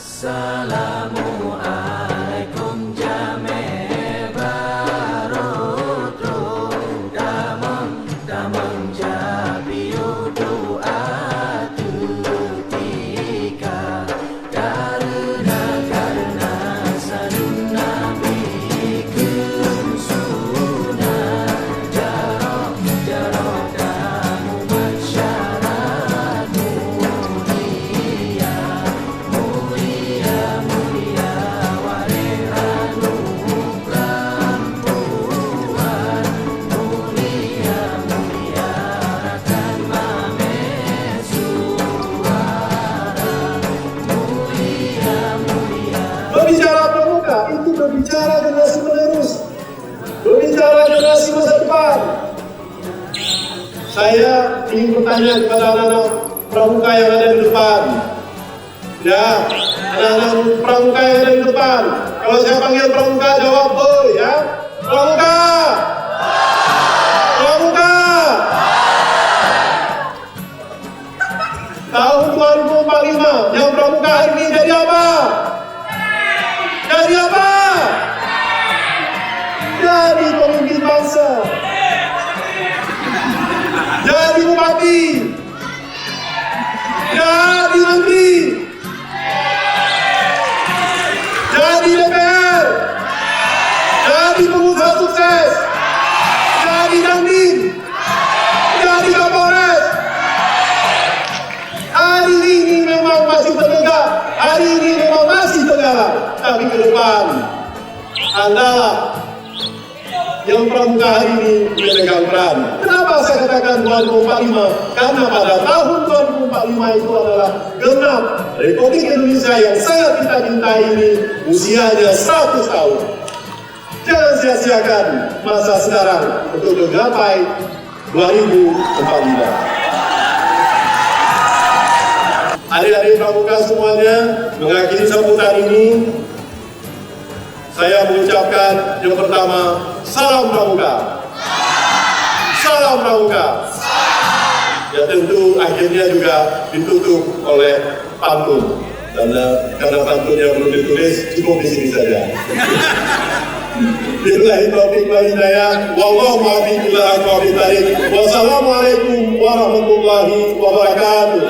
Assalamualaikum jame barotro damang damang jabiu doa tutika karena sanun nabi kunsuna jarok kamu masyarakat mulia warehanu perempuan mulia rakan mame suara mulia. Berbicara pramuka itu berbicara generasi penerus, berbicara generasi masa depan. Saya ingin bertanya kepada anak-anak pramuka yang ada di depan. Ya, anak-anak pramuka yang ada di depan. Kalau saya panggil pramuka, jawab "oi" ya. Pramuka. Pramuka. Tahun 2045 yang pramuka hari ini jadi apa? Jadi apa? Jadi pemimpin bangsa. Jadi bupati. Jadi menteri. Jadi DPR. Jadi pengusaha sukses. Jadi dandim. Jadi Kapolres. Hari ini memang masih tegak. Hari ini memang masih tegak. Tapi ke depan adalah yang pramuka hari ini memegang peran. Kenapa saya katakan 2045? Karena pada tahun 2045 itu adalah genap Republik Indonesia yang sangat kita cintai ini usianya 100 tahun. Jangan sia-siakan masa sekarang untuk menggapai 2045. Adik-adik pramuka semuanya, mengakhiri sambutan ini, saya mengucapkan yang pertama, salam pramuka. Salam pramuka. Ya tentu akhirnya juga ditutup oleh pantun. Karena pantunnya belum ditulis, cukup di sini saja. Billahi taufiq wal hidayah. Wallahu muwaffiq ila aqwamit thariq. Wassalamualaikum warahmatullahi wabarakatuh.